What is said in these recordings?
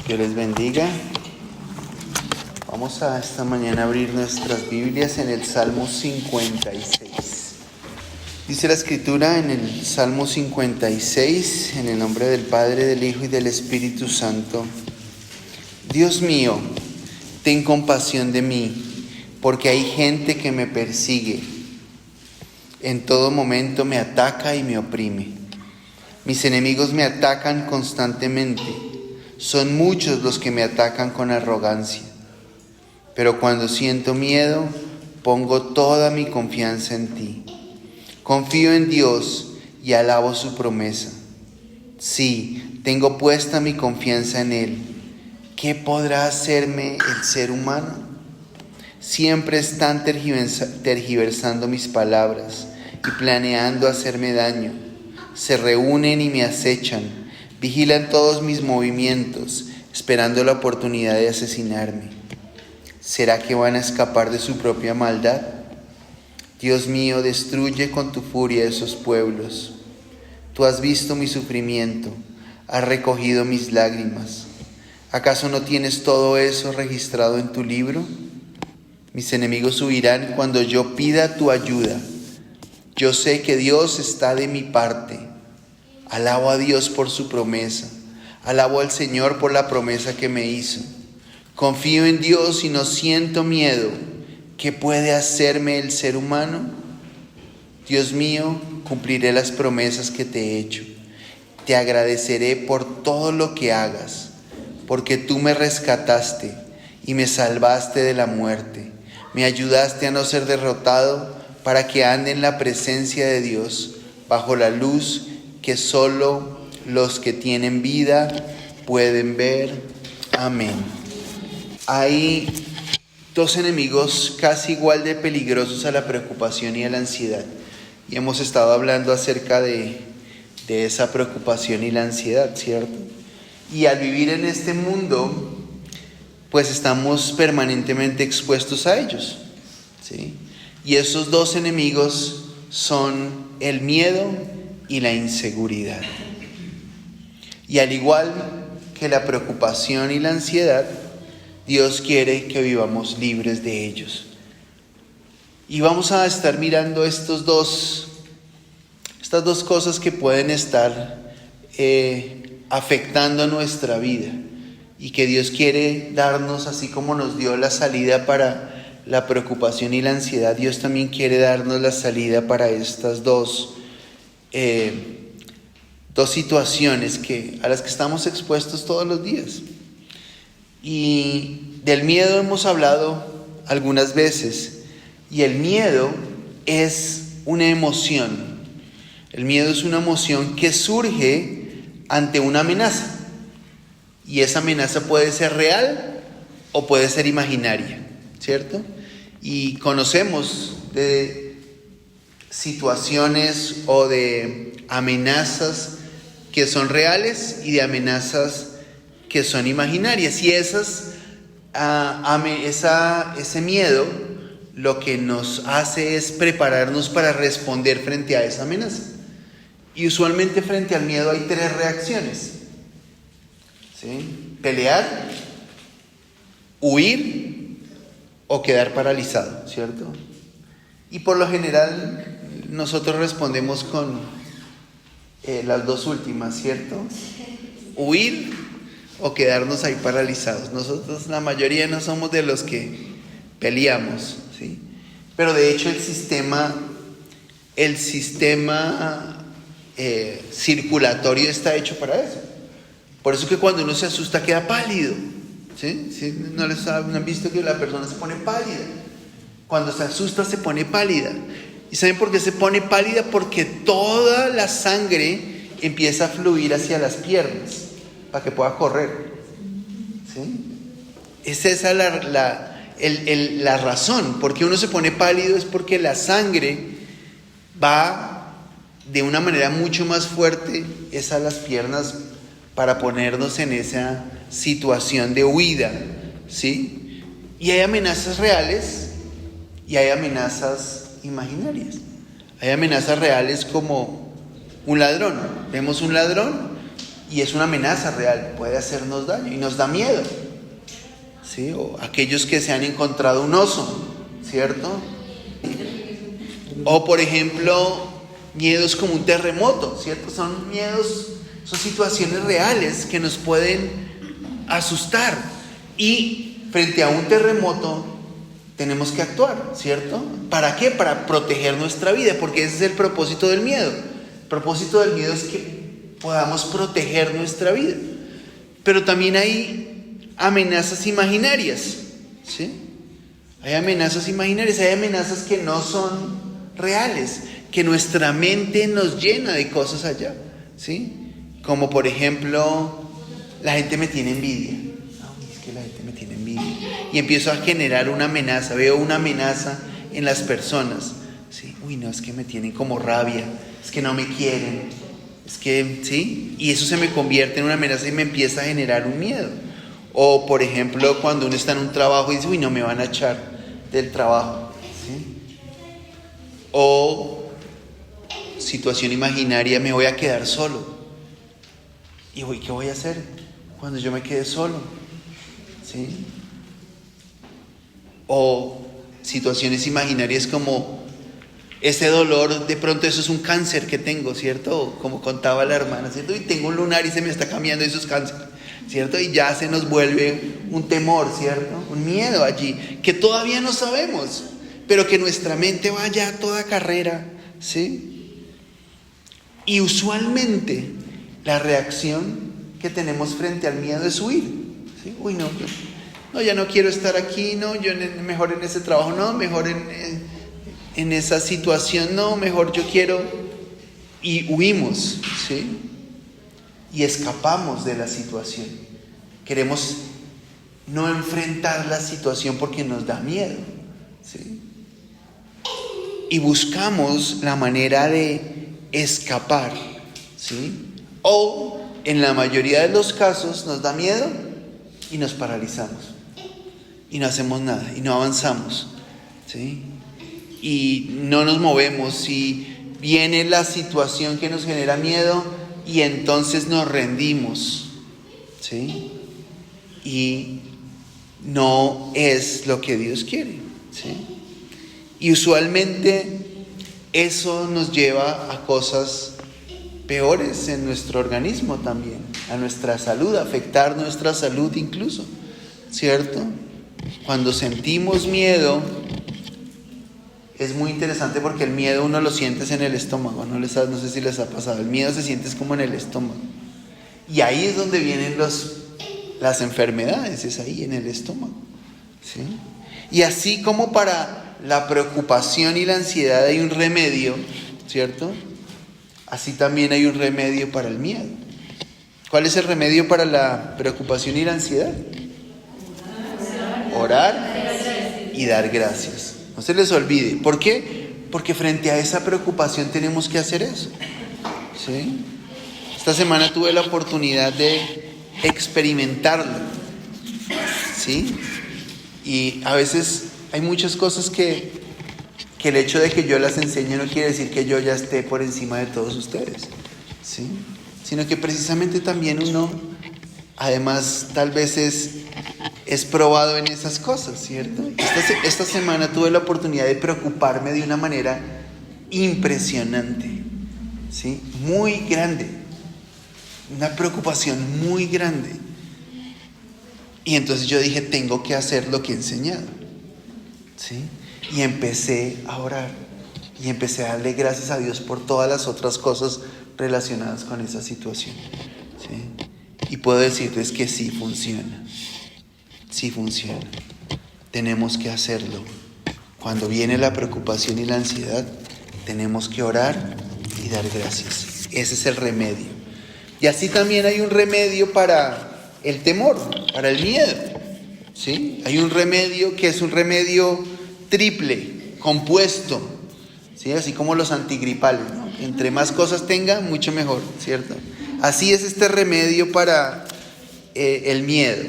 Dios les bendiga. Vamos a esta mañana abrir nuestras Biblias en el Salmo 56. Dice la Escritura en el Salmo 56, en el nombre del Padre, del Hijo y del Espíritu Santo. Dios mío, ten compasión de mí, porque hay gente que me persigue. En todo momento me ataca y me oprime. Mis enemigos me atacan constantemente. Son muchos los que me atacan con arrogancia. Pero cuando siento miedo, pongo toda mi confianza en ti. Confío en Dios y alabo su promesa. Sí, tengo puesta mi confianza en Él. ¿Qué podrá hacerme el ser humano? Siempre están tergiversando mis palabras y planeando hacerme daño. Se reúnen y me acechan. Vigilan todos mis movimientos, esperando la oportunidad de asesinarme. ¿Será que van a escapar de su propia maldad? Dios mío, destruye con tu furia esos pueblos. Tú has visto mi sufrimiento, has recogido mis lágrimas. ¿Acaso no tienes todo eso registrado en tu libro? Mis enemigos huirán cuando yo pida tu ayuda. Yo sé que Dios está de mi parte. Alabo a Dios por su promesa. Alabo al Señor por la promesa que me hizo. Confío en Dios y no siento miedo. ¿Qué puede hacerme el ser humano? Dios mío, cumpliré las promesas que te he hecho. Te agradeceré por todo lo que hagas, porque tú me rescataste y me salvaste de la muerte. Me ayudaste a no ser derrotado para que ande en la presencia de Dios, bajo la luz que solo los que tienen vida pueden ver. Amén. Hay dos enemigos casi igual de peligrosos a la preocupación y a la ansiedad. Y hemos estado hablando acerca de esa preocupación y la ansiedad, ¿cierto? Y al vivir en este mundo, pues estamos permanentemente expuestos a ellos, ¿sí? Y esos dos enemigos son el miedo y la inseguridad. Y al igual que la preocupación y la ansiedad, Dios quiere que vivamos libres de ellos. Y vamos a estar mirando estas dos cosas que pueden estar afectando nuestra vida y que Dios quiere darnos, así como nos dio la salida para la preocupación y la ansiedad. Dios también quiere darnos la salida para estas dos situaciones a las que estamos expuestos todos los días. Y del miedo hemos hablado algunas veces, y el miedo es una emoción. El miedo es una emoción que surge ante una amenaza, y esa amenaza puede ser real o puede ser imaginaria, ¿cierto? Y conocemos de situaciones o de amenazas que son reales y de amenazas que son imaginarias, y ese miedo lo que nos hace es prepararnos para responder frente a esa amenaza. Y usualmente frente al miedo hay tres reacciones, ¿sí? Pelear, huir o quedar paralizado, ¿cierto? Y por lo general nosotros respondemos con las dos últimas, ¿cierto? Huir o quedarnos ahí paralizados. Nosotros, la mayoría, no somos de los que peleamos, ¿sí? Pero de hecho el sistema circulatorio está hecho para eso. Por eso que cuando uno se asusta queda pálido, ¿sí? ¿Sí? ¿No han visto que la persona se pone pálida? Cuando se asusta se pone pálida. ¿Y saben por qué se pone pálida? Porque toda la sangre empieza a fluir hacia las piernas para que pueda correr, ¿sí? Esa es la razón. Porque uno se pone pálido es porque la sangre va de una manera mucho más fuerte a las piernas para ponernos en esa situación de huida, ¿sí? Y hay amenazas reales y hay amenazas imaginarias. Hay amenazas reales como un ladrón. Vemos un ladrón y es una amenaza real, puede hacernos daño y nos da miedo, ¿sí? O aquellos que se han encontrado un oso, ¿cierto? O por ejemplo, miedos como un terremoto, ¿cierto? Son miedos, son situaciones reales que nos pueden asustar. Y frente a un terremoto tenemos que actuar, ¿cierto? ¿Para qué? Para proteger nuestra vida, porque ese es el propósito del miedo. El propósito del miedo es que podamos proteger nuestra vida. Pero también hay amenazas imaginarias, ¿sí? Hay amenazas imaginarias, hay amenazas que no son reales, que nuestra mente nos llena de cosas allá, ¿sí? Como por ejemplo, la gente me tiene envidia. Es que la gente me tiene envidia. Y empiezo a generar una amenaza, veo una amenaza en las personas, ¿sí? Uy, no, es que me tienen como rabia, es que no me quieren, es que, ¿sí? Y eso se me convierte en una amenaza y me empieza a generar un miedo. O por ejemplo, cuando uno está en un trabajo y dice, uy, no, me van a echar del trabajo, ¿sí? O situación imaginaria, me voy a quedar solo. ¿Y hoy qué voy a hacer cuando yo me quede solo? ¿Sí? O situaciones imaginarias como ese dolor, de pronto eso es un cáncer que tengo, ¿cierto? Como contaba la hermana, ¿cierto? Y tengo un lunar y se me está cambiando, eso es cáncer, ¿cierto? Y ya se nos vuelve un temor, ¿cierto? Un miedo allí, que todavía no sabemos, pero que nuestra mente vaya a toda carrera, ¿sí? Y usualmente la reacción que tenemos frente al miedo es huir, ¿sí? Uy, no, ya no quiero estar aquí, no, yo mejor en ese trabajo, no, mejor en esa situación, no, mejor yo quiero, y huimos, ¿sí? Y escapamos de la situación. Queremos no enfrentar la situación porque nos da miedo, ¿sí? Y buscamos la manera de escapar, ¿sí? O en la mayoría de los casos nos da miedo y nos paralizamos y no hacemos nada y no avanzamos, ¿sí? Y no nos movemos y viene la situación que nos genera miedo y entonces nos rendimos, ¿sí? Y no es lo que Dios quiere, ¿sí? Y usualmente eso nos lleva a cosas peores en nuestro organismo también, a nuestra salud, a afectar nuestra salud incluso, ¿cierto? Cuando sentimos miedo, es muy interesante porque el miedo uno lo sientes en el estómago, no sé si les ha pasado, el miedo se siente como en el estómago. Y ahí es donde vienen las enfermedades, es ahí en el estómago, ¿sí? Y así como para la preocupación y la ansiedad hay un remedio, ¿cierto? Así también hay un remedio para el miedo. ¿Cuál es el remedio para la preocupación y la ansiedad? Orar y dar gracias. No se les olvide. ¿Por qué? Porque frente a esa preocupación tenemos que hacer eso, ¿sí? Esta semana tuve la oportunidad de experimentarlo, ¿sí? Y a veces hay muchas cosas que el hecho de que yo las enseñe no quiere decir que yo ya esté por encima de todos ustedes, ¿sí? Sino que precisamente también uno, además, tal vez es probado en esas cosas, ¿cierto? Esta semana tuve la oportunidad de preocuparme de una manera impresionante, ¿sí? Muy grande, una preocupación muy grande. Y entonces yo dije, tengo que hacer lo que he enseñado, ¿sí? Y empecé a orar y empecé a darle gracias a Dios por todas las otras cosas relacionadas con esa situación, ¿sí? Y puedo decirles que sí funciona. Sí funciona. Tenemos que hacerlo. Cuando viene la preocupación y la ansiedad, tenemos que orar y dar gracias. Ese es el remedio. Y así también hay un remedio para el temor, para el miedo, ¿sí? Hay un remedio que es un remedio triple, compuesto, ¿sí? Así como los antigripales, ¿no? Entre más cosas tenga, mucho mejor, ¿cierto? Así es este remedio para el miedo.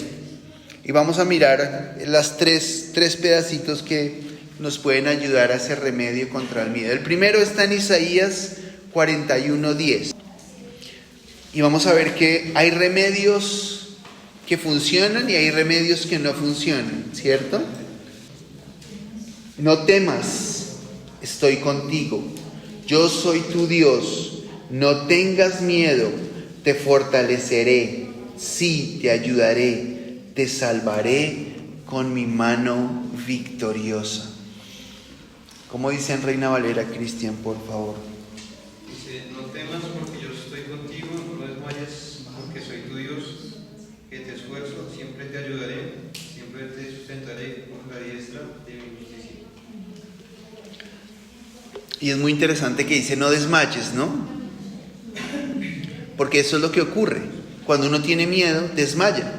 Y vamos a mirar las tres pedacitos que nos pueden ayudar a ese remedio contra el miedo. El primero está en Isaías 41:10. Y vamos a ver que hay remedios que funcionan y hay remedios que no funcionan, ¿cierto? No temas, estoy contigo. Yo soy tu Dios. No tengas miedo, te fortaleceré. Sí, te ayudaré, te salvaré con mi mano victoriosa. ¿Cómo dice en Reina Valera, Cristian, por favor? Dice, no temas porque yo estoy contigo, no desmayes porque soy tu Dios, que te esfuerzo, siempre te ayudaré, siempre te sustentaré con la diestra de mi justicia. Y es muy interesante que dice no desmayes, ¿no? Porque eso es lo que ocurre. Cuando uno tiene miedo, desmaya.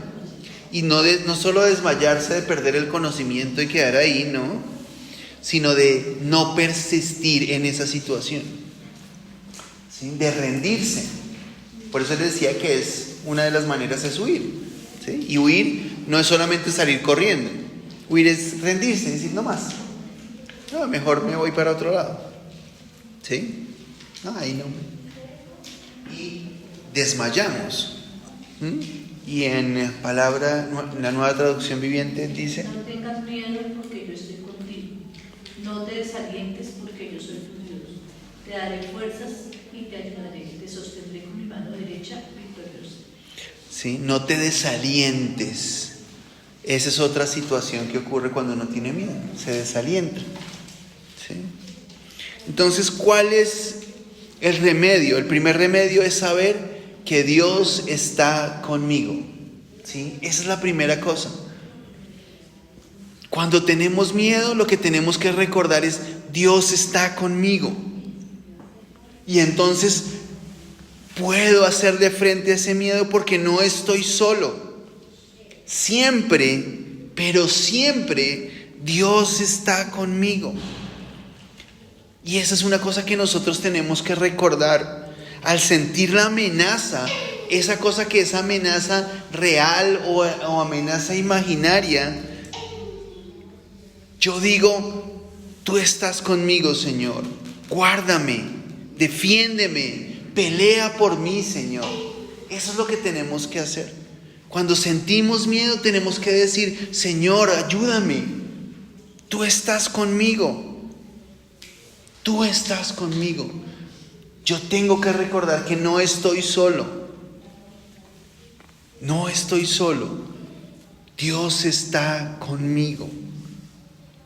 Y no solo desmayarse de perder el conocimiento y quedar ahí, ¿no? Sino de no persistir en esa situación, ¿sí? De rendirse. Por eso les decía que es una de las maneras es huir, ¿sí? Y huir no es solamente salir corriendo. Huir es rendirse, decir no más. No, mejor me voy para otro lado. ¿Sí? No, ahí no. Y desmayamos. Y en la Nueva Traducción Viviente dice: no tengas miedo porque yo estoy contigo. No te desalientes porque yo soy tu Dios. Te daré fuerzas y te ayudaré. Te sostendré con mi mano derecha victoriosa. Sí, no te desalientes. Esa es otra situación que ocurre cuando uno tiene miedo. Se desalienta. ¿Sí? Entonces, ¿cuál es el remedio? El primer remedio es saber que Dios está conmigo. ¿Sí? Esa es la primera cosa. Cuando tenemos miedo, lo que tenemos que recordar es: Dios está conmigo. Y entonces puedo hacerle frente a ese miedo porque no estoy solo. Siempre, pero siempre, Dios está conmigo. Y esa es una cosa que nosotros tenemos que recordar. Al sentir la amenaza, esa cosa que es amenaza real o amenaza imaginaria, yo digo: tú estás conmigo, Señor. Guárdame, defiéndeme, pelea por mí, Señor. Eso es lo que tenemos que hacer. Cuando sentimos miedo, tenemos que decir: Señor, ayúdame. Tú estás conmigo. Tú estás conmigo. Yo tengo que recordar que no estoy solo. No estoy solo. Dios está conmigo.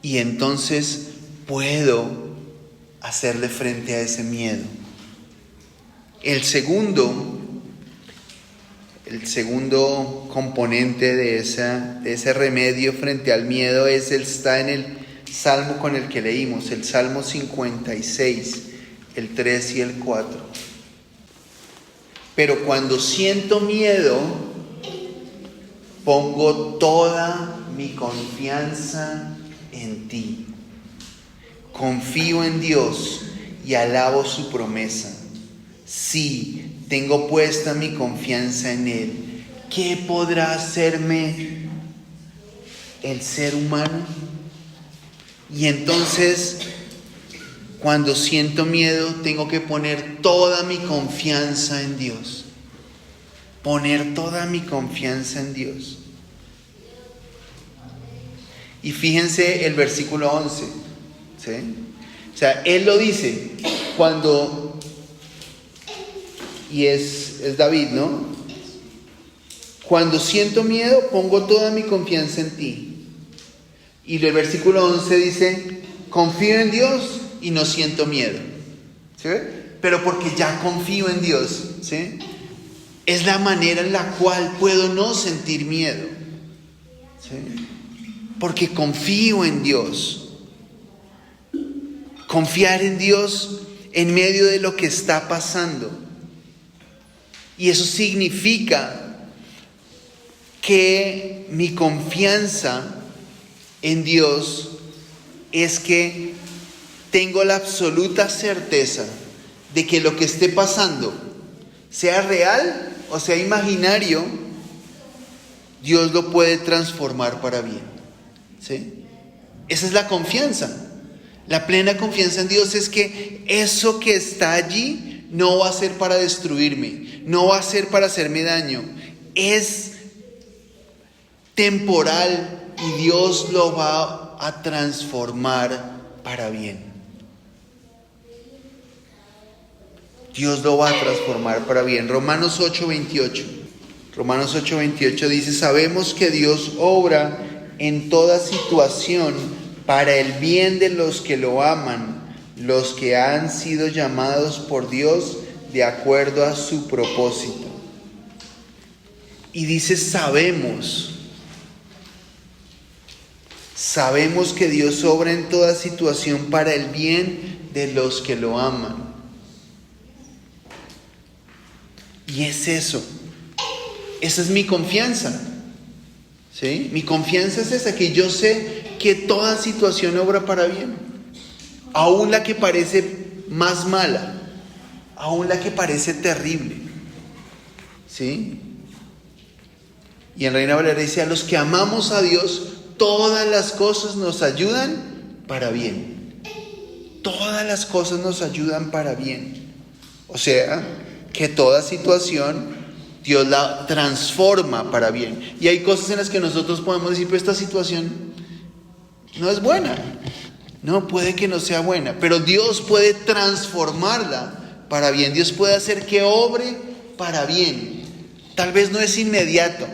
Y entonces puedo hacerle frente a ese miedo. El segundo componente de ese remedio frente al miedo está en el salmo con el que leímos, el Salmo 56, el 3 y el 4. Pero cuando siento miedo, pongo toda mi confianza en ti. Confío en Dios y alabo su promesa. Sí, tengo puesta mi confianza en Él. ¿Qué podrá hacerme el ser humano? Y entonces, cuando siento miedo, tengo que poner toda mi confianza en Dios. Poner toda mi confianza en Dios. Y fíjense el versículo 11. ¿Sí? O sea, Él lo dice cuando... Y es David, ¿no? Cuando siento miedo, pongo toda mi confianza en ti. Y el versículo 11 dice: confío en Dios y no siento miedo. ¿Sí? Pero porque ya confío en Dios, ¿sí? Es la manera en la cual puedo no sentir miedo. ¿Sí? Porque confío en Dios. Confiar en Dios en medio de lo que está pasando. Y eso significa que mi confianza en Dios es que tengo la absoluta certeza de que lo que esté pasando, sea real o sea imaginario, Dios lo puede transformar para bien. ¿Sí? Esa es la confianza. La plena confianza en Dios es que eso que está allí no va a ser para destruirme, no va a ser para hacerme daño. Es temporal y Dios lo va a transformar para bien. Dios lo va a transformar para bien. Romanos 8:28. Romanos 8:28 dice: sabemos que Dios obra en toda situación para el bien de los que lo aman, los que han sido llamados por Dios de acuerdo a su propósito. Y dice sabemos. Sabemos que Dios obra en toda situación para el bien de los que lo aman. Y es eso. Esa es mi confianza. ¿Sí? Mi confianza es esa, que yo sé que toda situación obra para bien. Aún la que parece más mala, aún la que parece terrible. ¿Sí? Y en Reina Valera dice: a los que amamos a Dios, todas las cosas nos ayudan para bien. Todas las cosas nos ayudan para bien. O sea, que toda situación Dios la transforma para bien. Y hay cosas en las que nosotros podemos decir: pero esta situación no es buena. No, puede que no sea buena, pero Dios puede transformarla para bien. Dios puede hacer que obre para bien. Tal vez no es inmediato,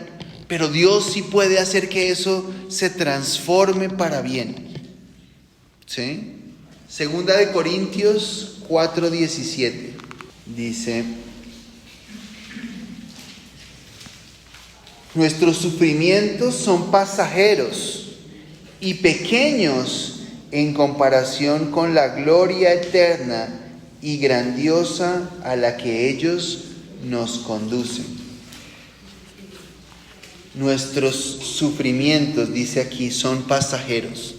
pero Dios sí puede hacer que eso se transforme para bien. ¿Sí? Segunda de Corintios 4:17 dice: nuestros sufrimientos son pasajeros y pequeños en comparación con la gloria eterna y grandiosa a la que ellos nos conducen. Nuestros sufrimientos, dice aquí, son pasajeros.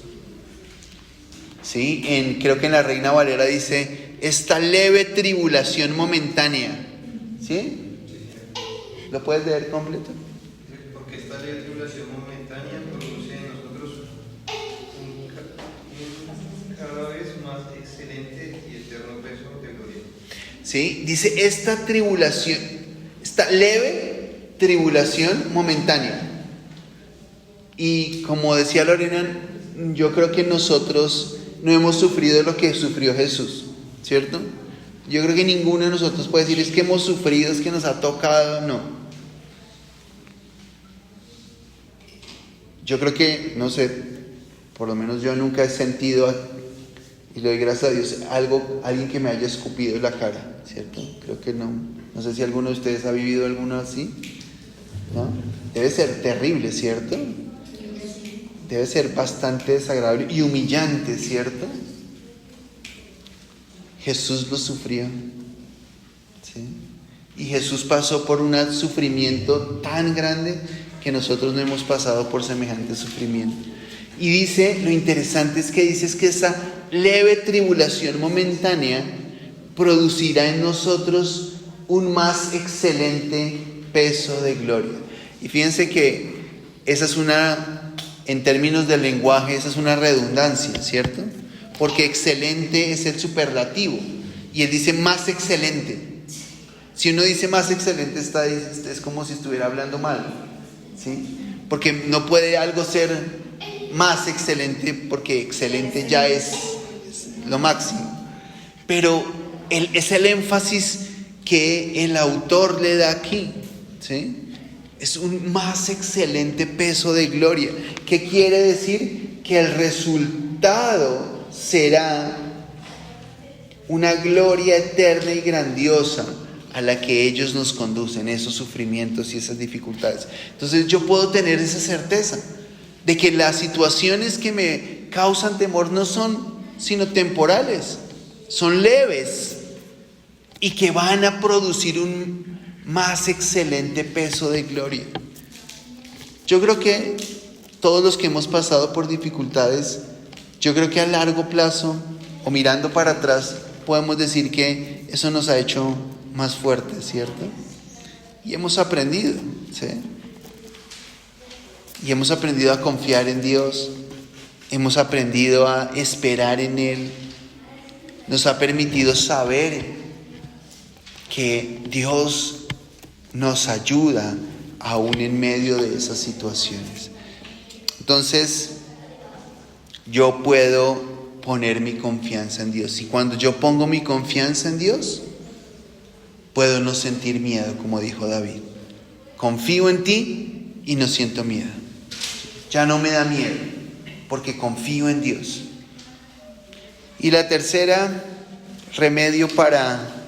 ¿Sí? Creo que en la Reina Valera dice: esta leve tribulación momentánea. ¿Sí? ¿Lo puedes leer completo? Porque esta leve tribulación momentánea produce en nosotros un cada vez más excelente y eterno peso de gloria. ¿Sí? Dice: esta tribulación, esta leve tribulación momentánea. Y como decía Lorena, yo creo que nosotros no hemos sufrido lo que sufrió Jesús, ¿cierto? Yo creo que ninguno de nosotros puede decir: es que hemos sufrido, es que nos ha tocado. No. Yo creo que, no sé, por lo menos yo nunca he sentido, y le doy gracias a Dios, alguien que me haya escupido en la cara, ¿cierto? Creo que no. No sé si alguno de ustedes ha vivido alguno así, ¿no? Debe ser terrible, ¿cierto? Debe ser bastante desagradable y humillante, ¿cierto? Jesús lo sufrió, ¿sí? Y Jesús pasó por un sufrimiento tan grande que nosotros no hemos pasado por semejante sufrimiento. Y dice, lo interesante es que dice que esa leve tribulación momentánea producirá en nosotros un más excelente peso de gloria. Y fíjense que esa es en términos del lenguaje, esa es una redundancia, ¿cierto? Porque excelente es el superlativo y él dice más excelente. Si uno dice más excelente, es como si estuviera hablando mal, ¿sí? Porque no puede algo ser más excelente, porque excelente ya es lo máximo. Pero es el énfasis que el autor le da aquí, ¿sí? Es un más excelente peso de gloria. ¿Qué quiere decir? Que el resultado será una gloria eterna y grandiosa a la que ellos nos conducen, esos sufrimientos y esas dificultades. Entonces yo puedo tener esa certeza de que las situaciones que me causan temor no son sino temporales, son leves y que van a producir un más excelente peso de gloria. Yo creo que todos los que hemos pasado por dificultades, yo creo que a largo plazo o mirando para atrás podemos decir que eso nos ha hecho más fuertes, ¿cierto? Y hemos aprendido, ¿sí? Y hemos aprendido a confiar en Dios, hemos aprendido a esperar en Él, nos ha permitido saber que Dios nos ayuda aún en medio de esas situaciones. Entonces, yo puedo poner mi confianza en Dios. Y cuando yo pongo mi confianza en Dios, puedo no sentir miedo, como dijo David. Confío en ti y no siento miedo. Ya no me da miedo, porque confío en Dios. Y la tercera remedio para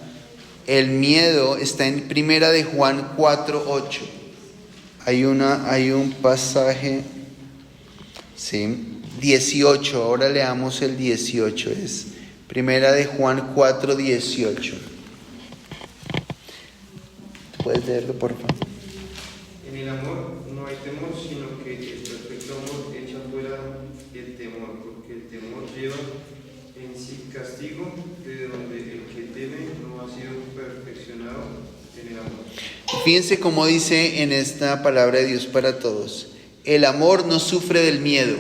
el miedo está en 1 de Juan 4:8. Hay un pasaje, sí, 18. Ahora leamos el 18. Es 1 de Juan 4:18. ¿Puedes leerlo, por favor? En el amor no hay temor, sino que el perfecto amor echa fuera el temor, porque el temor lleva en sí castigo, de donde el que teme no ha sido perfeccionado en el amor. Fíjense cómo dice en esta palabra de Dios para todos: el amor no sufre del miedo.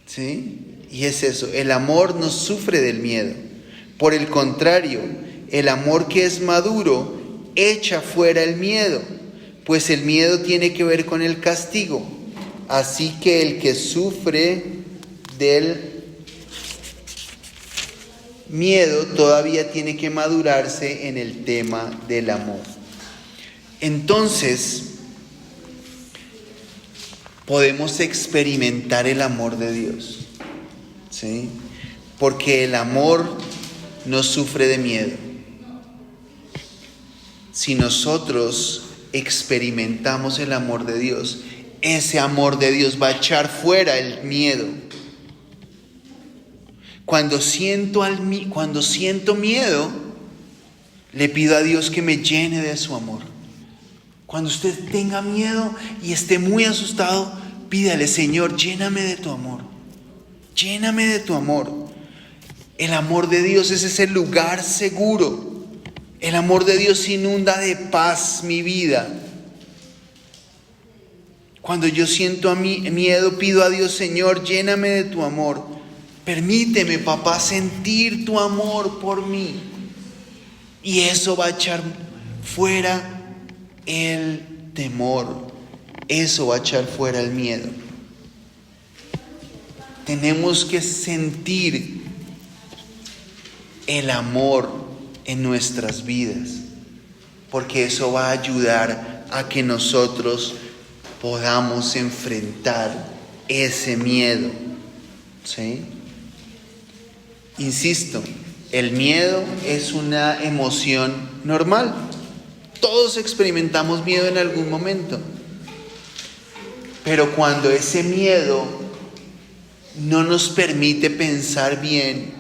¿Sí? Y es eso, el amor no sufre del miedo. Por el contrario, el amor que es maduro echa fuera el miedo, pues el miedo tiene que ver con el castigo. Así que el que sufre del miedo todavía tiene que madurarse en el tema del amor. Entonces, podemos experimentar el amor de Dios, ¿sí? Porque el amor no sufre de miedo. Si nosotros experimentamos el amor de Dios, ese amor de Dios va a echar fuera el miedo. Cuando siento miedo, le pido a Dios que me llene de su amor. Cuando usted tenga miedo y esté muy asustado, pídale: Señor, lléname de tu amor. Lléname de tu amor. El amor de Dios es ese lugar seguro. El amor de Dios inunda de paz mi vida. Cuando yo siento miedo, pido a Dios: Señor, lléname de tu amor. Permíteme, papá, sentir tu amor por mí. Y eso va a echar fuera el temor. Eso va a echar fuera el miedo. Tenemos que sentir el amor en nuestras vidas, porque eso va a ayudar a que nosotros podamos enfrentar ese miedo, ¿sí? Insisto, el miedo es una emoción normal. Todos experimentamos miedo en algún momento. Pero cuando ese miedo no nos permite pensar bien,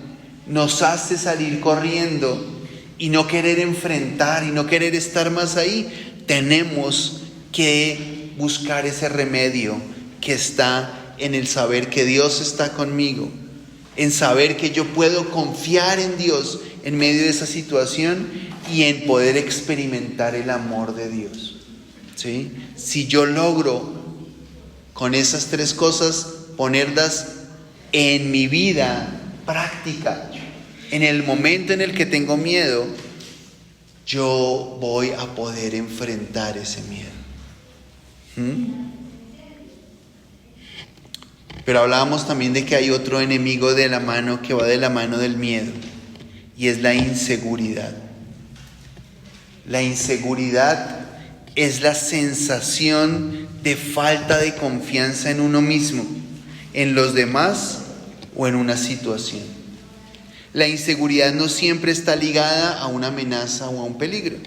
nos hace salir corriendo y no querer enfrentar y no querer estar más ahí, tenemos que buscar ese remedio que está en el saber que Dios está conmigo, en saber que yo puedo confiar en Dios en medio de esa situación y en poder experimentar el amor de Dios, ¿sí? Si yo logro con esas tres cosas ponerlas en mi vida práctica, en el momento en el que tengo miedo, yo voy a poder enfrentar ese miedo. Pero hablábamos también de que hay otro enemigo de la mano que va de la mano del miedo, y es la inseguridad. La inseguridad es la sensación de falta de confianza en uno mismo, en los demás o en una situación. La inseguridad no siempre está ligada a una amenaza o a un peligro,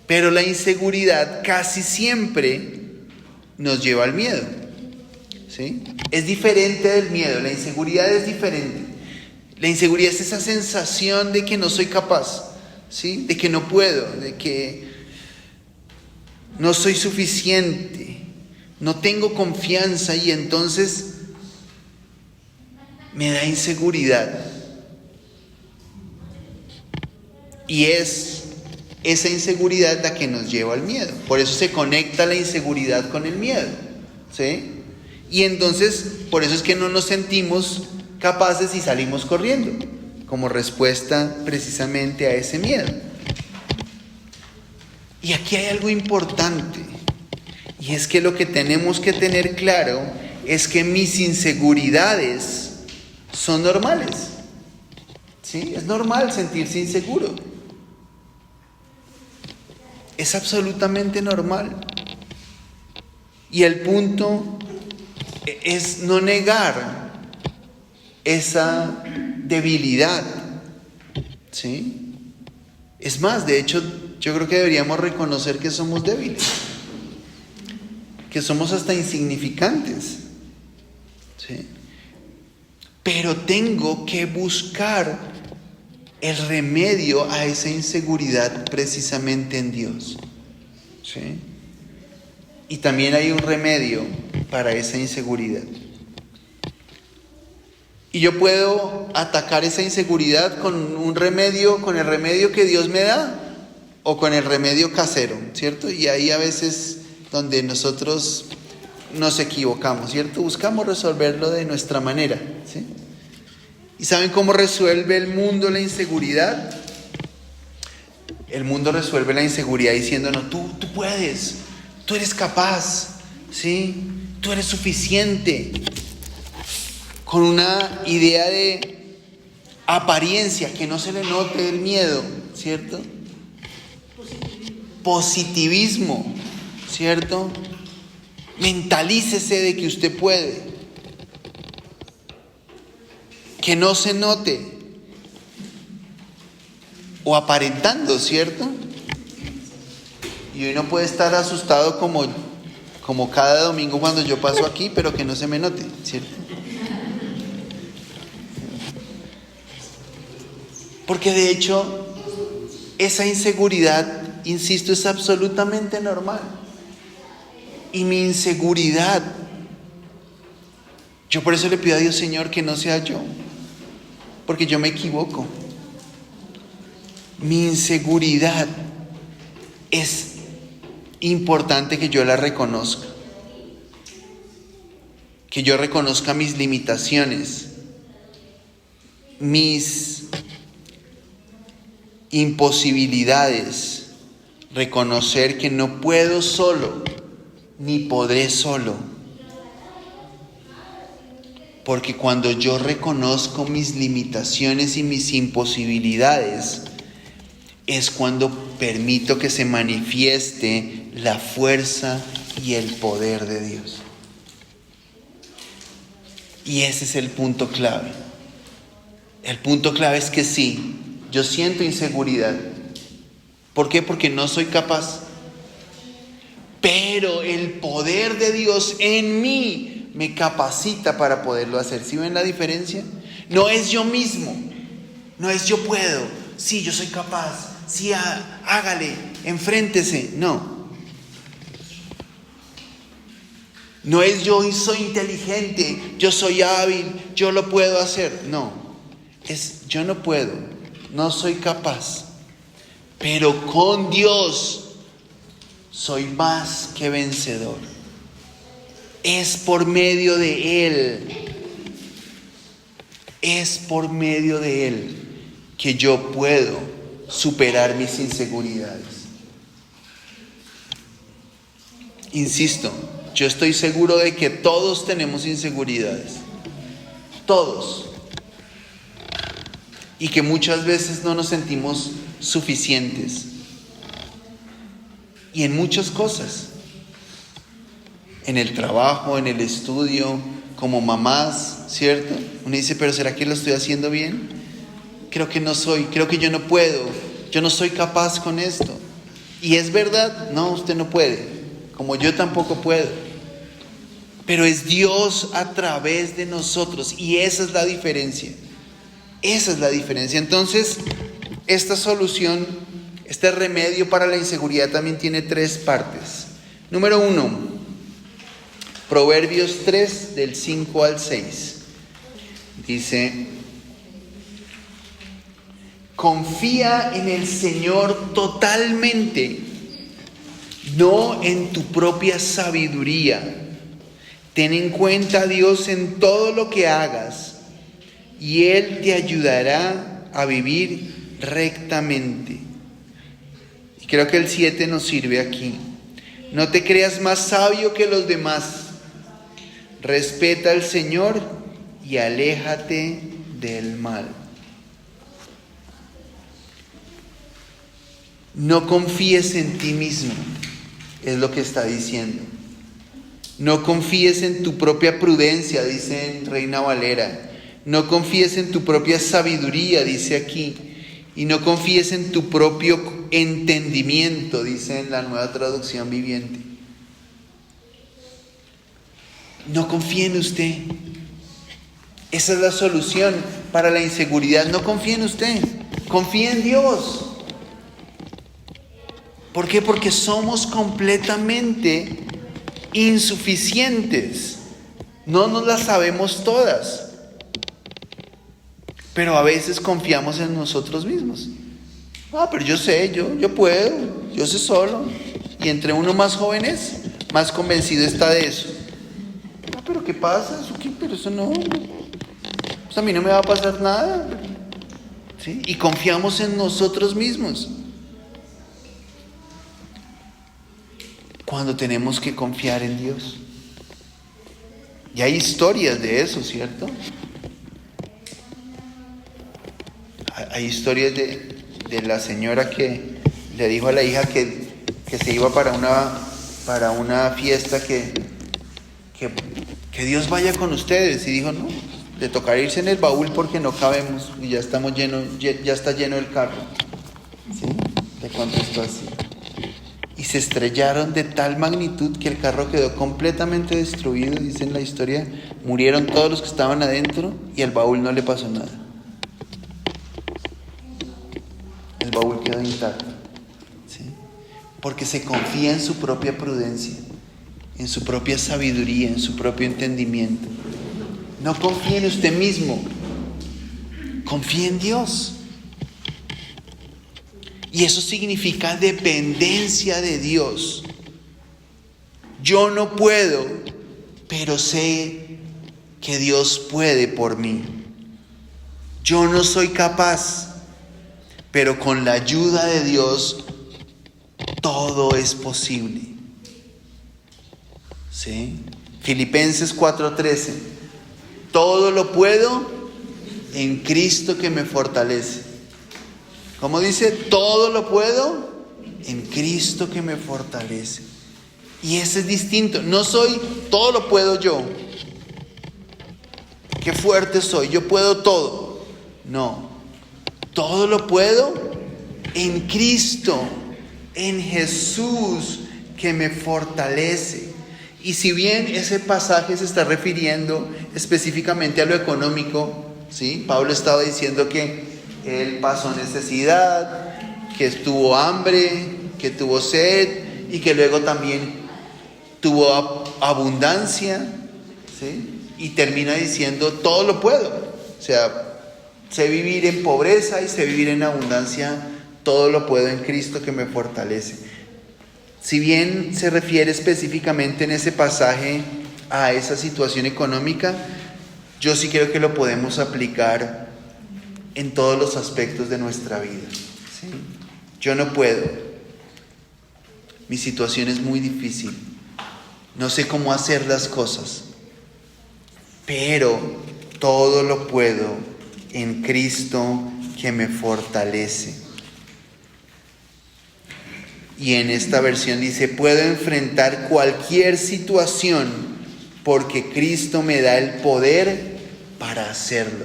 pero la inseguridad casi siempre nos lleva al miedo, ¿sí? Es diferente del miedo. La inseguridad es diferente. La inseguridad es esa sensación de que no soy capaz, ¿sí? De que no puedo, de que no soy suficiente, no tengo confianza, y entonces me da inseguridad. Y es esa inseguridad la que nos lleva al miedo. Por eso se conecta la inseguridad con el miedo, ¿sí? Y entonces, por eso es que no nos sentimos capaces y salimos corriendo, como respuesta precisamente a ese miedo. Y aquí hay algo importante, y es que lo que tenemos que tener claro es que mis inseguridades son normales. ¿Sí? Es normal sentirse inseguro. Es absolutamente normal. Y el punto es no negar esa debilidad. ¿Sí? Es más, de hecho, yo creo que deberíamos reconocer que somos débiles, que somos hasta insignificantes. ¿Sí? Pero tengo que buscar el remedio a esa inseguridad precisamente en Dios. ¿Sí? Y también hay un remedio para esa inseguridad. Y yo puedo atacar esa inseguridad con un remedio, con el remedio que Dios me da, o con el remedio casero, ¿cierto? Y ahí a veces donde nosotros nos equivocamos, ¿cierto? Buscamos resolverlo de nuestra manera, ¿sí? ¿Y saben cómo resuelve el mundo la inseguridad? El mundo resuelve la inseguridad diciéndonos, tú puedes, tú eres capaz, ¿sí? Tú eres suficiente. Con una idea de apariencia, que no se le note el miedo, ¿cierto? Positivismo, ¿cierto? Mentalícese de que usted puede. Que no se note. O aparentando, ¿cierto? Y uno puede estar asustado como cada domingo cuando yo paso aquí, pero que no se me note, ¿cierto? Porque de hecho, esa inseguridad, insisto, es absolutamente normal. Y mi inseguridad, yo por eso le pido a Dios, Señor, que no sea yo, porque yo me equivoco. Mi inseguridad es importante que yo la reconozca, que yo reconozca mis limitaciones, mis imposibilidades, reconocer que no puedo solo, ni podré solo. Porque cuando yo reconozco mis limitaciones y mis imposibilidades, es cuando permito que se manifieste la fuerza y el poder de Dios. Y ese es el punto clave. El punto clave es que sí, yo siento inseguridad. ¿Por qué? Porque no soy capaz. Pero el poder de Dios en mí me capacita para poderlo hacer. ¿Sí ven la diferencia? No es yo mismo, no es yo puedo, sí, yo soy capaz, sí, hágale, enfréntese. No. No es yo soy inteligente, yo soy hábil, yo lo puedo hacer. No, es yo no puedo, no soy capaz. Pero con Dios soy más que vencedor. Es por medio de Él. Es por medio de Él que yo puedo superar mis inseguridades. Insisto, yo estoy seguro de que todos tenemos inseguridades. Todos. Y que muchas veces no nos sentimos suficientes. Y en muchas cosas. En el trabajo, en el estudio, como mamás, ¿cierto? Uno dice, pero ¿será que lo estoy haciendo bien? Creo que no soy, creo que yo no puedo, yo no soy capaz con esto. Y es verdad, no, usted no puede, como yo tampoco puedo. Pero es Dios a través de nosotros y esa es la diferencia. Esa es la diferencia. Entonces, esta solución, este remedio para la inseguridad también tiene 3 partes. Número 1. Proverbios 3, del 5 al 6. Dice, confía en el Señor totalmente, no en tu propia sabiduría. Ten en cuenta a Dios en todo lo que hagas, y Él te ayudará a vivir rectamente. Y creo que el 7 nos sirve aquí. No te creas más sabio que los demás. Respeta al Señor y aléjate del mal. No confíes en ti mismo, es lo que está diciendo. No confíes en tu propia prudencia, dice en Reina Valera. No confíes en tu propia sabiduría, dice aquí. Y no confíes en tu propio entendimiento, dice en la Nueva Traducción Viviente. No confíe en usted. Esa es la solución para la inseguridad. No confíe en usted, confíe en Dios. ¿Por qué? Porque somos completamente insuficientes. No nos las sabemos todas. Pero a veces confiamos en nosotros mismos. Pero yo sé, yo puedo, yo sé solo. Y entre uno más joven es, más convencido está de eso. ¿Pero qué pasa? ¿Eso qué? Pero eso no. Pues a mí no me va a pasar nada. ¿Sí? Y confiamos en nosotros mismos. Cuando tenemos que confiar en Dios. Y hay historias de eso, ¿cierto? Hay historias de la señora que le dijo a la hija que se iba para una fiesta, que Dios vaya con ustedes. Y dijo, no, le tocará irse en el baúl porque no cabemos y ya estamos ya está lleno el carro. ¿Sí? Le contestó así. Y se estrellaron de tal magnitud que el carro quedó completamente destruido, dice en la historia. Murieron todos los que estaban adentro y al baúl no le pasó nada. El baúl quedó intacto. ¿Sí? Porque se confía en su propia prudencia, en su propia sabiduría, en su propio entendimiento. No confíe en usted mismo, confíe en Dios. Y eso significa dependencia de Dios. Yo no puedo, pero sé que Dios puede por mí. Yo no soy capaz, pero con la ayuda de Dios todo es posible. ¿Sí? Filipenses 4:13. Todo lo puedo en Cristo que me fortalece. Como dice, todo lo puedo en Cristo que me fortalece. Y ese es distinto. No soy, todo lo puedo yo. Qué fuerte soy, yo puedo todo. No, todo lo puedo en Cristo, en Jesús que me fortalece. Y si bien ese pasaje se está refiriendo específicamente a lo económico, ¿sí? Pablo estaba diciendo que él pasó necesidad, que tuvo hambre, que tuvo sed y que luego también tuvo abundancia, ¿sí? Y termina diciendo, todo lo puedo. O sea, sé vivir en pobreza y sé vivir en abundancia, todo lo puedo en Cristo que me fortalece. Si bien se refiere específicamente en ese pasaje a esa situación económica, yo sí creo que lo podemos aplicar en todos los aspectos de nuestra vida. ¿Sí? Yo no puedo. Mi situación es muy difícil. No sé cómo hacer las cosas. Pero todo lo puedo en Cristo que me fortalece. Y en esta versión dice, puedo enfrentar cualquier situación porque Cristo me da el poder para hacerlo.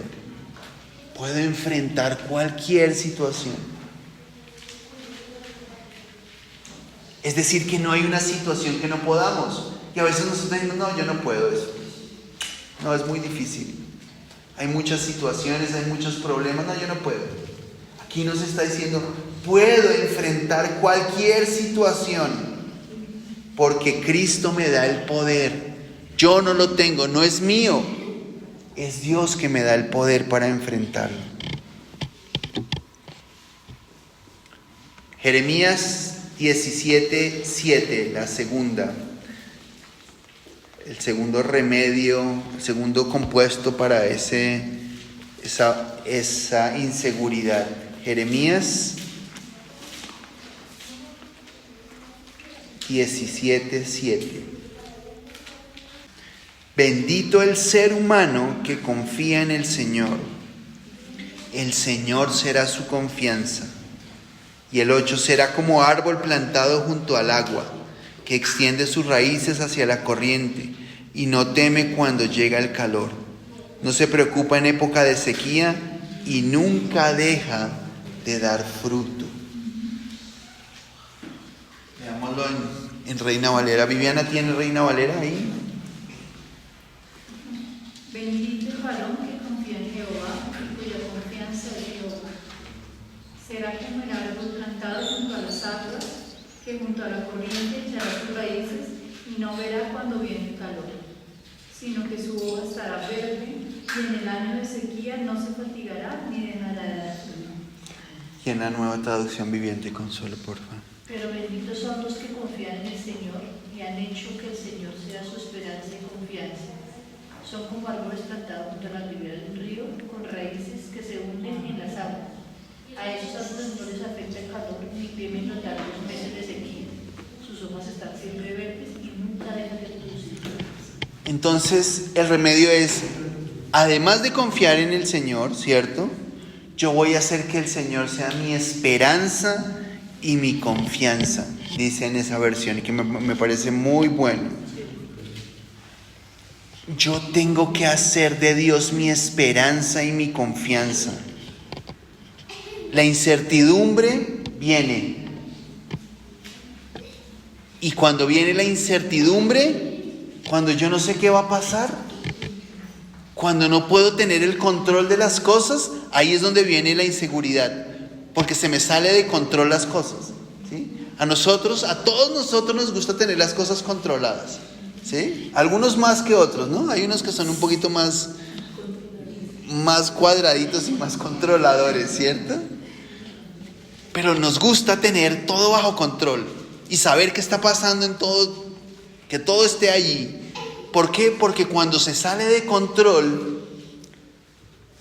Puedo enfrentar cualquier situación. Es decir, que no hay una situación que no podamos. Y a veces nosotros decimos, no, yo no puedo eso. No, es muy difícil. Hay muchas situaciones, hay muchos problemas. No, yo no puedo. Aquí nos está diciendo, puedo enfrentar cualquier situación porque Cristo me da el poder. Yo no lo tengo, no es mío. Es Dios que me da el poder para enfrentarlo. Jeremías 17:7, el segundo remedio, el segundo compuesto para ese esa inseguridad. Jeremías 17:7. Bendito el ser humano que confía en el Señor. El Señor será su confianza. Y el 8, será como árbol plantado junto al agua, que extiende sus raíces hacia la corriente y no teme cuando llega el calor. No se preocupa en época de sequía y nunca deja de dar fruto. Veámoslo en Reina Valera. Viviana, ¿tiene Reina Valera ahí? Bendito el varón que confía en Jehová y cuya confianza es Jehová. Será como el árbol plantado junto a las aguas, que junto a la corriente echará sus raíces y no verá cuando viene el calor, sino que su hoja estará verde y en el año de sequía no se fatigará ni de nada de dar fruto. Y en la Nueva Traducción Viviente, Consuelo, por favor. Pero benditos son los que confían en el Señor y han hecho que el Señor sea su esperanza y confianza. Son como árboles plantados junto a la ribera de un río, con raíces que se hunden en las aguas. A esos árboles no les afecta el calor ni temen los largos meses de sequía. Sus hojas están siempre verdes y nunca dejan de producir. Entonces, el remedio es, además de confiar en el Señor, ¿cierto? Yo voy a hacer que el Señor sea mi esperanza y mi confianza, dice en esa versión, y que me parece muy bueno. Yo tengo que hacer de Dios mi esperanza y mi confianza. La incertidumbre viene. Y cuando viene la incertidumbre, cuando yo no sé qué va a pasar, cuando no puedo tener el control de las cosas, ahí es donde viene la inseguridad, porque se me sale de control las cosas, ¿sí? A todos nosotros nos gusta tener las cosas controladas, ¿sí? Algunos más que otros, ¿no? Hay unos que son un poquito más cuadraditos y más controladores, ¿cierto? Pero nos gusta tener todo bajo control y saber qué está pasando en todo, que todo esté allí. ¿Por qué? Porque cuando se sale de control,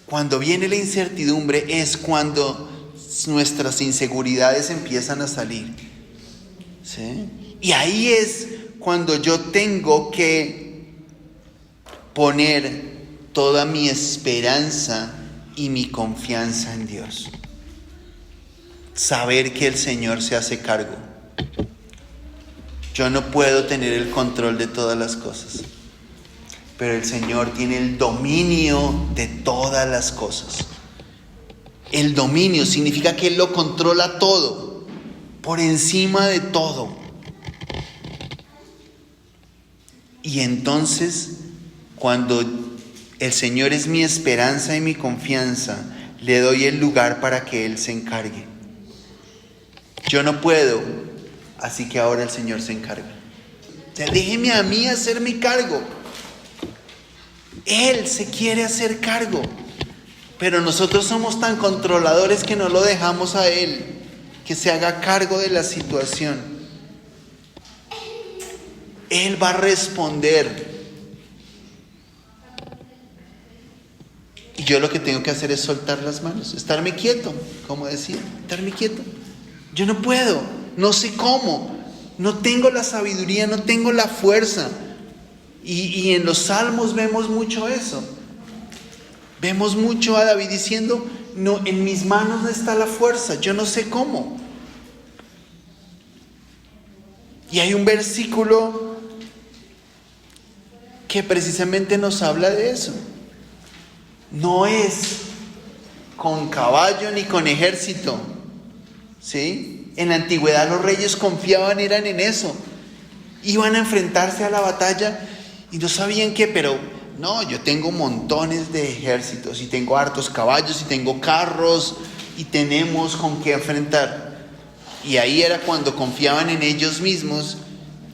cuando viene la incertidumbre, es cuando nuestras inseguridades empiezan a salir, ¿sí? Y ahí es cuando yo tengo que poner toda mi esperanza y mi confianza en Dios. Saber que el Señor se hace cargo. Yo no puedo tener el control de todas las cosas, pero el Señor tiene el dominio de todas las cosas. El dominio significa que Él lo controla todo, por encima de todo. Y entonces, cuando el Señor es mi esperanza y mi confianza, le doy el lugar para que Él se encargue. Yo no puedo, así que ahora el Señor se encarga. O sea, déjeme a mí hacerme cargo. Él se quiere hacer cargo, pero nosotros somos tan controladores que no lo dejamos a Él, que se haga cargo de la situación. Él va a responder. Y yo lo que tengo que hacer es soltar las manos, estarme quieto, como decía, estarme quieto. Yo no puedo, no sé cómo, no tengo la sabiduría, no tengo la fuerza. Y en los salmos vemos mucho eso. Vemos mucho a David diciendo, no, en mis manos no está la fuerza, yo no sé cómo. Y hay un versículo que precisamente nos habla de eso. No es con caballo ni con ejército, ¿sí? En la antigüedad los reyes confiaban, eran en eso. Iban a enfrentarse a la batalla y no sabían qué, pero no, yo tengo montones de ejércitos y tengo hartos caballos y tengo carros y tenemos con qué enfrentar. Y ahí era cuando confiaban en ellos mismos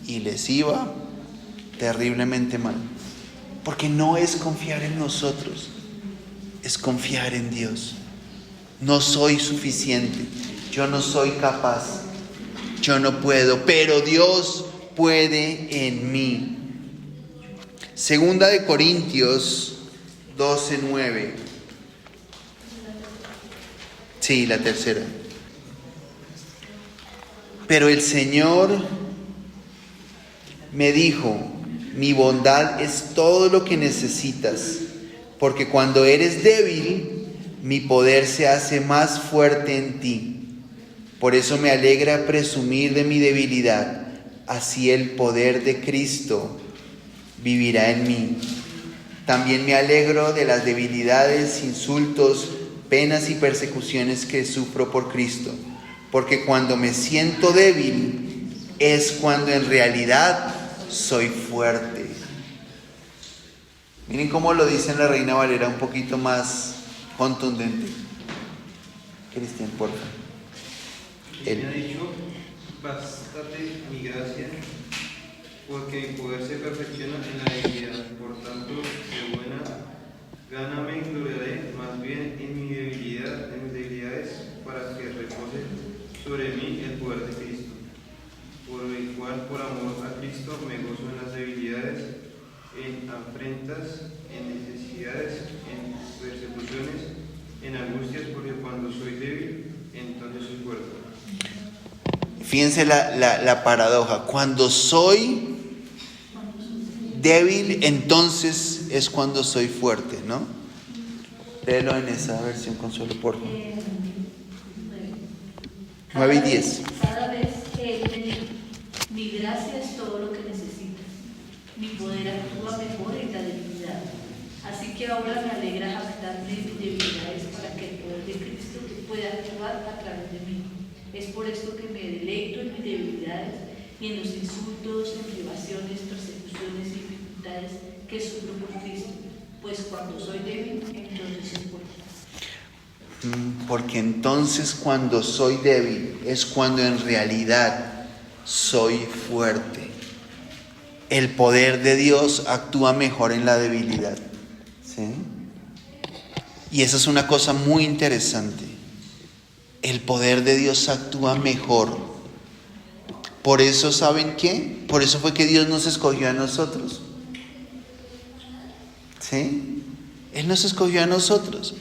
y les iba terriblemente mal. Porque no es confiar en nosotros, es confiar en Dios. No soy suficiente, yo no soy capaz, yo no puedo, pero Dios puede en mí. Segunda de Corintios 12:9. Sí, la tercera. Pero el Señor me dijo, mi bondad es todo lo que necesitas, porque cuando eres débil, mi poder se hace más fuerte en ti. Por eso me alegra presumir de mi debilidad, así el poder de Cristo vivirá en mí. También me alegro de las debilidades, insultos, penas y persecuciones que sufro por Cristo, porque cuando me siento débil es cuando en realidad soy fuerte. Miren cómo lo dice en la Reina Valera un poquito más contundente. Cristian, por favor. Él me ha dicho, bástate mi gracia, porque mi poder se perfecciona en la debilidad. Por tanto, de buena gana me gloriaré más bien en mi debilidad, en mis debilidades, para que repose sobre mí el poder de Cristo. Por el cual, por amor a Cristo, me gozo en las debilidades, en afrentas, en necesidades, en persecuciones, en angustias, porque cuando soy débil, entonces soy fuerte. Fíjense la paradoja. Cuando soy débil, entonces es cuando soy fuerte, ¿no? Léelo en esa versión, Consuelo, por favor. 9 y 10. Cada vez que Él me dijo, mi gracia es todo lo que necesitas. Mi poder actúa mejor en la debilidad. Así que ahora me alegra jactarme en mis debilidades para que el poder de Cristo pueda actuar a través de mí. Es por esto que me deleito en mis debilidades y en los insultos, en privaciones, persecuciones y dificultades que sufro por Cristo. Pues cuando soy débil, entonces soy fuerte. Porque entonces cuando soy débil es cuando en realidad soy fuerte. El poder de Dios actúa mejor en la debilidad. ¿Sí? Y esa es una cosa muy interesante. El poder de Dios actúa mejor. Por eso, ¿saben qué? Por eso fue que Dios nos escogió a nosotros. ¿Sí? Él nos escogió a nosotros.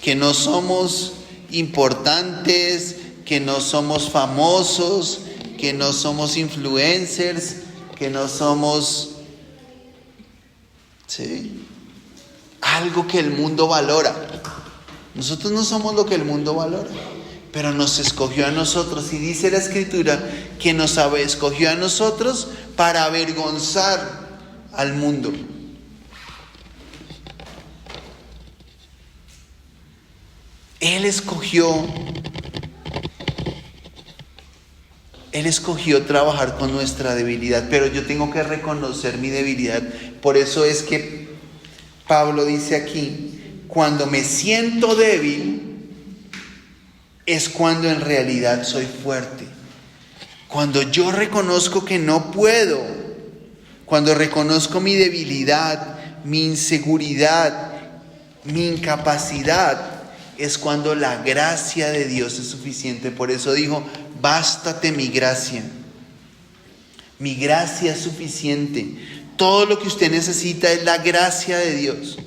Que no somos importantes, que no somos famosos, que no somos influencers, que no somos, ¿sí?, algo que el mundo valora. Nosotros no somos lo que el mundo valora, pero nos escogió a nosotros. Y dice la Escritura que nos escogió a nosotros para avergonzar al mundo. Él escogió trabajar con nuestra debilidad, pero yo tengo que reconocer mi debilidad. Por eso es que Pablo dice aquí, cuando me siento débil, es cuando en realidad soy fuerte. Cuando yo reconozco que no puedo, cuando reconozco mi debilidad, mi inseguridad, mi incapacidad, es cuando la gracia de Dios es suficiente. Por eso dijo, bástate mi gracia. Mi gracia es suficiente. Todo lo que usted necesita es la gracia de Dios.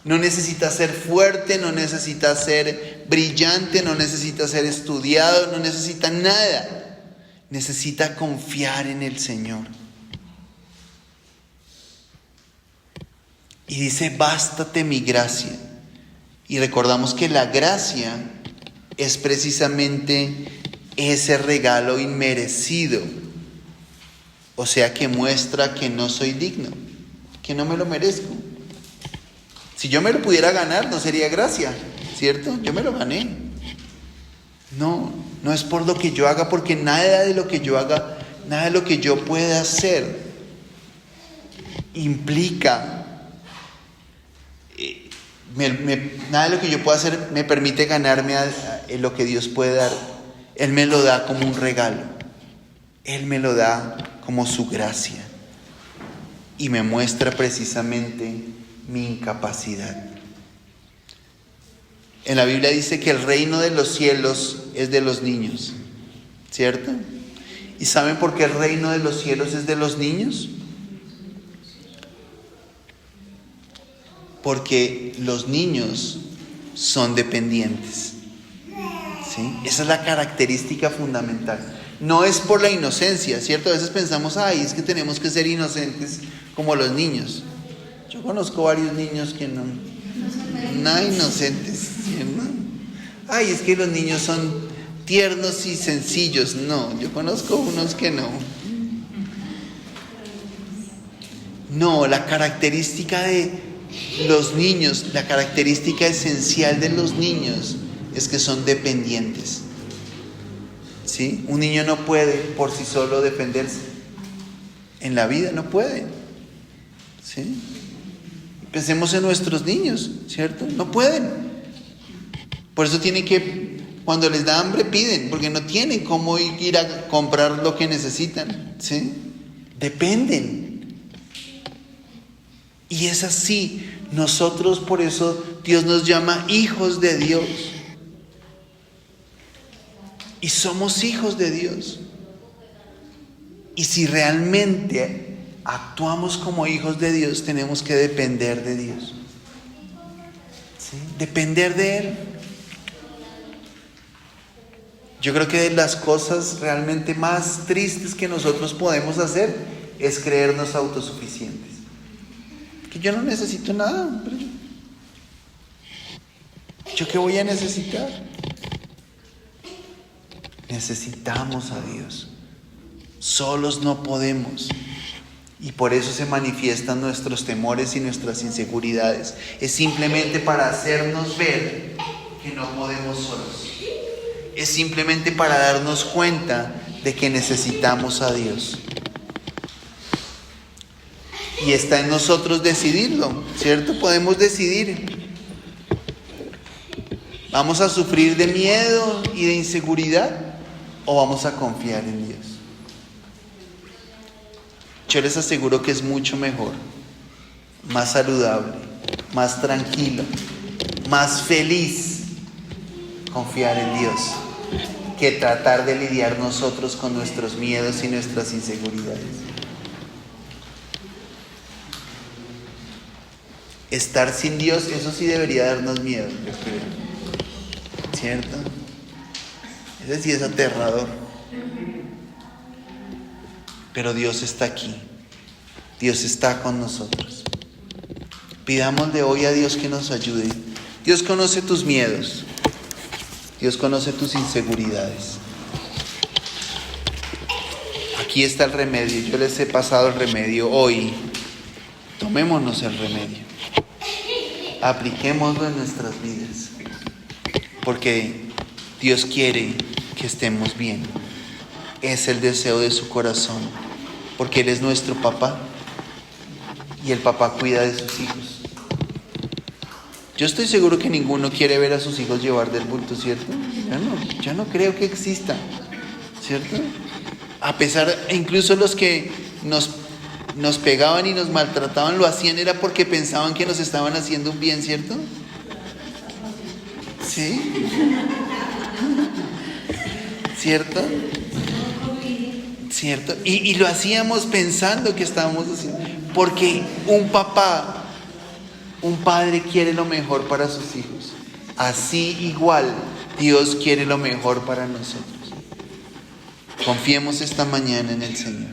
No necesita ser fuerte, no necesita ser brillante, no necesita ser estudiado, no necesita nada. Necesita confiar en el Señor. Y dice, bástate mi gracia. Y recordamos que la gracia es precisamente ese regalo inmerecido. O sea, que muestra que no soy digno, que no me lo merezco. Si yo me lo pudiera ganar, no sería gracia, ¿cierto? Yo me lo gané. No es por lo que yo haga, porque nada de lo que yo haga, nada de lo que yo pueda hacer implica... nada de lo que yo pueda hacer me permite ganarme lo que Dios puede dar. Él me lo da como un regalo. Él me lo da como su gracia. Y me muestra precisamente mi incapacidad. En la Biblia dice que el reino de los cielos es de los niños, ¿cierto? ¿Y saben por qué el reino de los cielos es de los niños? Porque los niños son dependientes. ¿Sí? Esa es la característica fundamental. No es por la inocencia, ¿cierto? A veces pensamos, es que tenemos que ser inocentes como los niños. Yo conozco varios niños que no inocentes, ¿cierto? Es que los niños son tiernos y sencillos. No, yo conozco unos que no. No, la característica de los niños, la característica esencial de los niños es que son dependientes. ¿Sí? Un niño no puede por sí solo defenderse. En la vida no puede. ¿Sí? Pensemos en nuestros niños, ¿cierto? No pueden. Por eso tienen que, cuando les da hambre, piden, porque no tienen cómo ir a comprar lo que necesitan. ¿Sí? Dependen. Y es así. Nosotros, por eso, Dios nos llama hijos de Dios. Y somos hijos de Dios. Y si realmente actuamos como hijos de Dios, tenemos que depender de Dios. ¿Sí? Depender de Él. Yo creo que de las cosas realmente más tristes que nosotros podemos hacer es creernos autosuficientes. Que yo no necesito nada. Pero ¿yo qué voy a necesitar? Necesitamos a Dios. Solos no podemos. Y por eso se manifiestan nuestros temores y nuestras inseguridades. Es simplemente para hacernos ver que no podemos solos. Es simplemente para darnos cuenta de que necesitamos a Dios. Y está en nosotros decidirlo, ¿cierto? Podemos decidir. ¿Vamos a sufrir de miedo y de inseguridad o vamos a confiar en Dios? Yo les aseguro que es mucho mejor, más saludable, más tranquilo, más feliz confiar en Dios que tratar de lidiar nosotros con nuestros miedos y nuestras inseguridades. Estar sin Dios, eso sí debería darnos miedo, yo creo. ¿Cierto? Ese sí es aterrador. Pero Dios está aquí. Dios está con nosotros. Pidámosle hoy a Dios que nos ayude. Dios conoce tus miedos. Dios conoce tus inseguridades. Aquí está el remedio. Yo les he pasado el remedio hoy. Tomémonos el remedio. Apliquémoslo en nuestras vidas. Porque Dios quiere que estemos bien. Es el deseo de su corazón. Porque Él es nuestro papá. Y el papá cuida de sus hijos. Yo estoy seguro que ninguno quiere ver a sus hijos llevar del bulto, ¿cierto? Yo no creo que exista, ¿cierto? A pesar, incluso los que nos pegaban y nos maltrataban, lo hacían era porque pensaban que nos estaban haciendo un bien, ¿cierto? ¿Sí? ¿Cierto? ¿Cierto? Y lo hacíamos pensando que estábamos haciendo, porque un padre quiere lo mejor para sus hijos. Así igual Dios quiere lo mejor para nosotros. Confiemos esta mañana en el Señor.